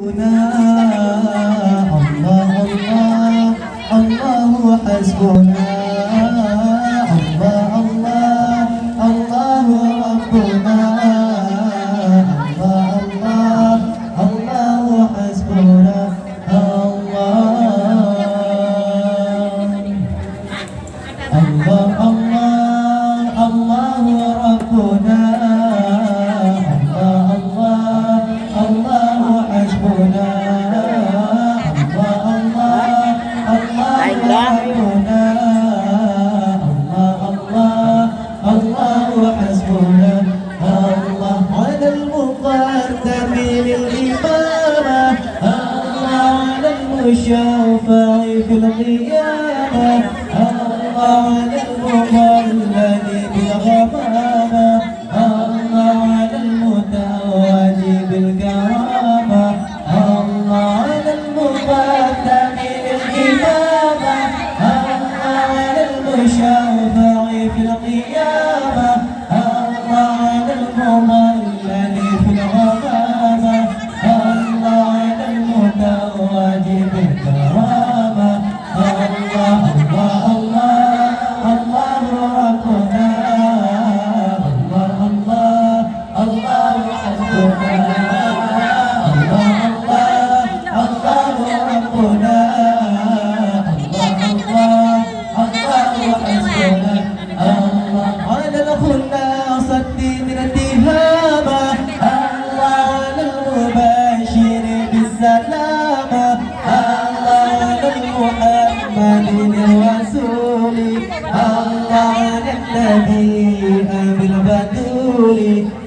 حسبنا الله الله الله حسبنا الله الله الله ربنا الله الله الله حسبنا الله الله الله الله ربنا الله الله الله حسبنا الله الله الله ربنا الله الله الله حسبنا الله على المقدم للإمامة الله على المشفع في القيامة الله على المضلل بالغمامة الله على المتوالي بالكرامة الله على المقدم للإمامة الله على المشفع في القيامة الله على المضلل في الغمامة الله على المتوالي بالكرامة الله الله الله الله ربنا الله الله الله حسبنا الله الله الله ربنا الله الله الله حسبنا الله على الخلاصة من التهامة الله على المباشر بالسلامة الله على محمد الرسول الله على النبي بالبدول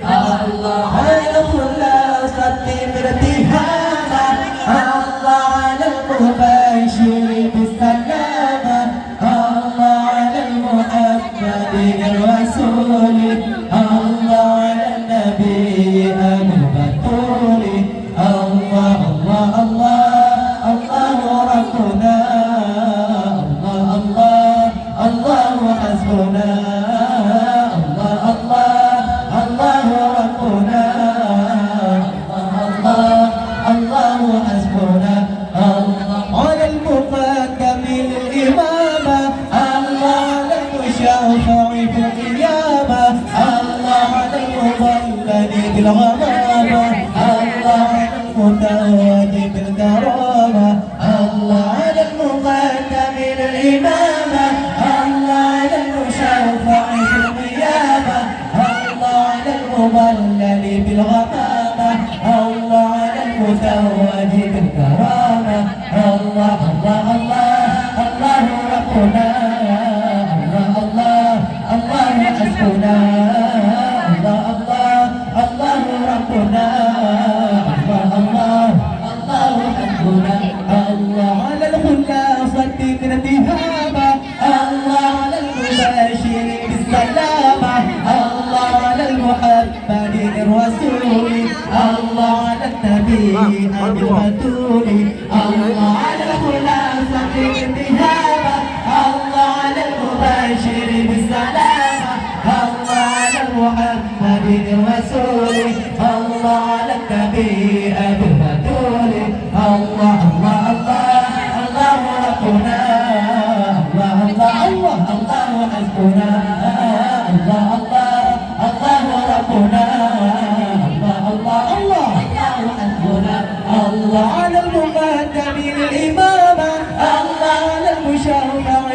الله على الخلاصة من التهامة الله على المباشر بالسلامة الله على محمد الرسول الله على النبي بالبدول الله الله الله الله ربنا الله الله الله حسبنا الله الله الله ربنا الله الله حسبنا الله على المقدم للإمامة الله على المشفع في القيامة الله على المضلل بالغمامة الله على المتوالي بالكرامة الله على المقدم للإمامة الله على المشفع في القيامة الله على المضلل بالغمامة الله على المتوالي بالكرامة الله الله الله الله ربنا الله الله الله حسبنا الله الله الله ربنا الله الله الله حسبنا الله على الخلاصة من التهامة الله على المباشر بالسلامة الله على المحمد الرسول الله على النبي البتول الله على الخلاصة من التهامة الله على المباشر بالسلامة الله على محمد الرسول الله على النبي البتول الله الله الله الله ربنا الله الله الله الله حسبنا الله الله الله ربنا الله الله الله الله حسبنا الله على المقدم للإمامة الله على المشفع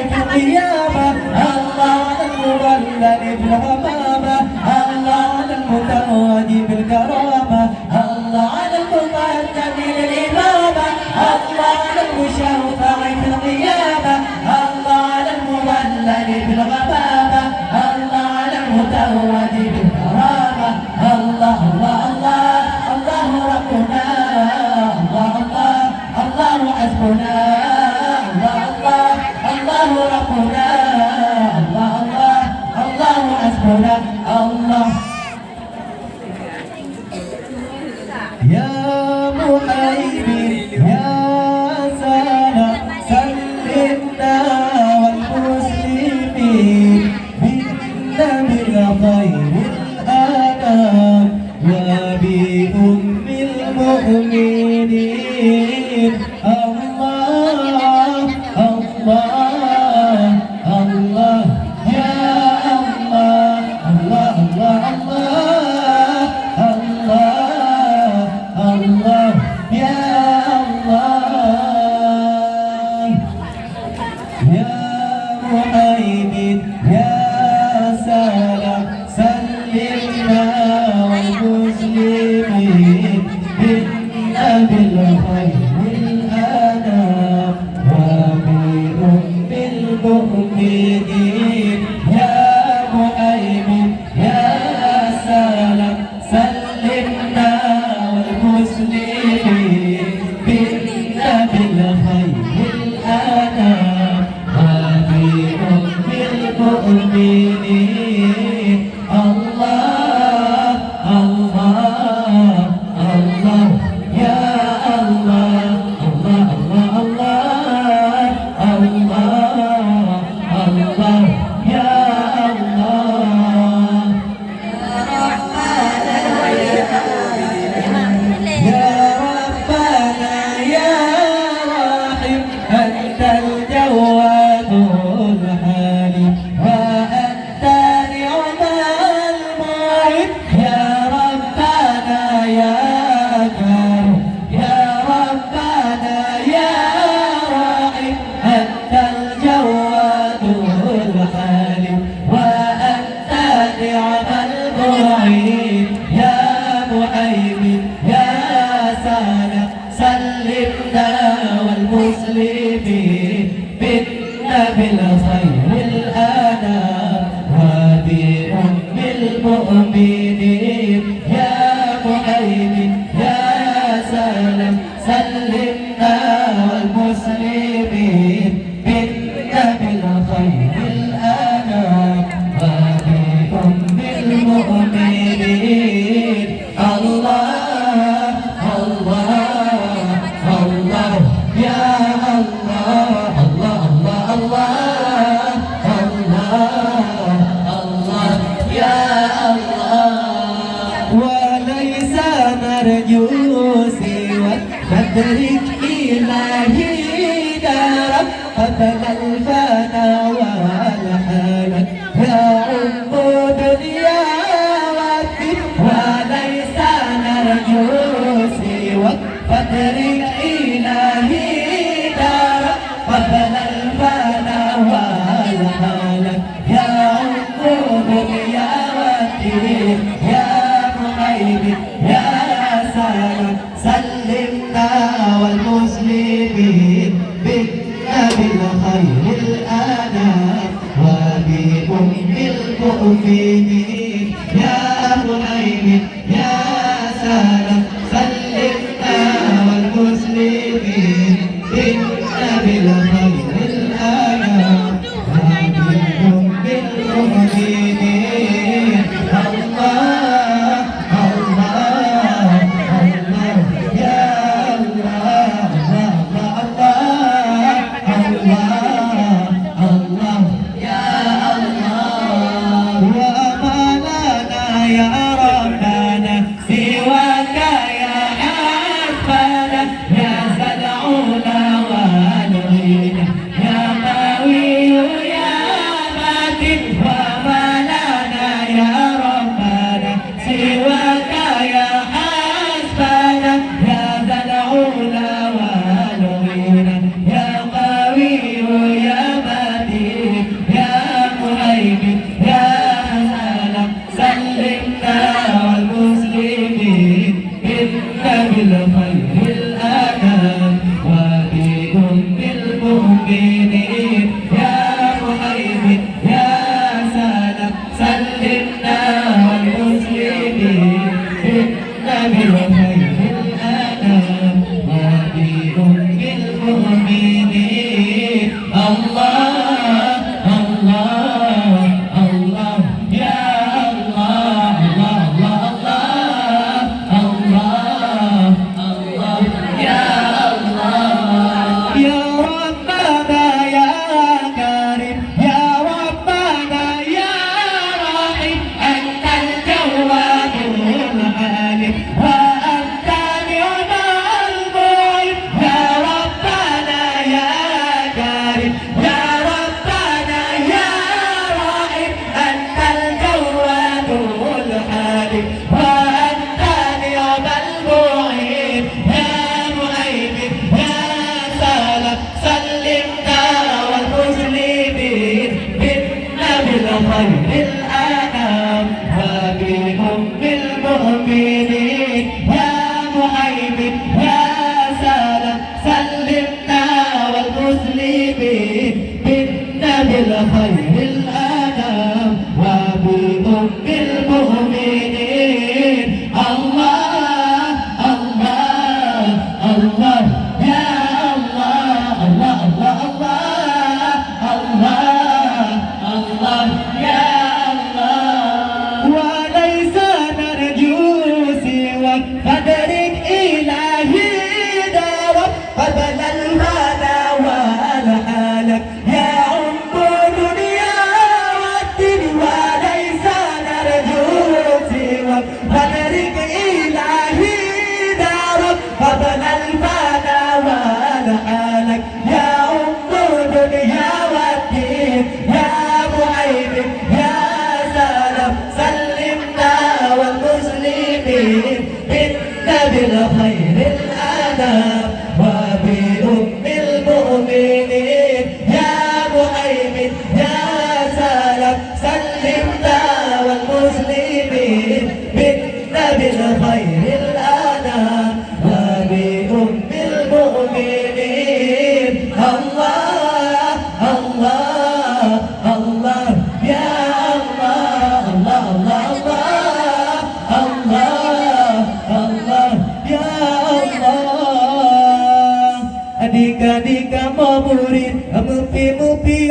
في القيامة الله على المضلل بالغمامة الله على المتوالي بالكرامة الله على المقدم للإمامة الله على المشفع في القيامة الله على المضلل بالغمامة الله على المتوالي بالكرامة الله الله الله الله ربنا الله الله الله حسبنا الله الله الله ربنا الله الله الله حسبنا الله يا محيي الله الله الله يا الله الله الله الله الله يا الله يا مهيمن يا سلام سلمنا والمسلمين منا بالخير الأنام وبأم المؤمنين يا مهيمن يا سلام سلمنا والمسلمين منا بالخير الأنام وبأم المؤمنين الله الله الله يا الله الله الله الله الله يا الله يا ربنا يا رحيم أنت الجواد الحليم وأنت نعم المعين يا ربنا يا كريم يا ربنا يا رحيم أنت الجواد الحليم وأنت نعم المعين يا مهيمن يا سلام سلمنا والمسلمين منا بالخير الأنام وبأم المؤمنين يا مهيمن يا سلام سلمنا والمسلمين منا بالخير الأنام وبأم المؤمنين الله الله الله يا الله الله الله الله الله يا الله وليس نرجو سوى قدرك إلهي دارك قبل الفنا والحنان يا عم دنيا والدين وليس نرجو سوى قدرك إلهي دارك قبل الفنا والحنان يا عم دنيا والدين يا مهيمن يا سلام سلمنا والمسلمين منا بالخير الأنام وبأم المؤمنين يا مهيمن يا سلام سلمنا والمسلمين منا بالخير الأنام وبأم المؤمنين الله الله الله يا الله الله الله الله يا الله وما لنا يا ربنا سواك يا حسبنا يا ذا العلا والغنى يا قوي يا متين وما لنا يا ربنا سواك يا حسبنا يا ذا العلا والغنى يا قوي يا متين يا مهيمن يا سلام سلمنا والمسلمين منا بالخير الأنام وبأم المؤمنين يا مهيمن يا سلام سلمنا والمسلمين منا بالخير الأنام وبأم المؤمنين الله الله الله يا الله الله الله الله يا الله يا ربنا يا كريم يا ربنا يا رحيم أنت الجواد العليم وأنت نعم المعين الأنام وبأم المؤمنين يا مهيمن يا سلام سلمنا والمسلمين بالنبي الخير الأنام وبأم المؤمنين الله الله الله يا الله الله الله الله الله ya Allah adik-adik mau murid mupi-mupi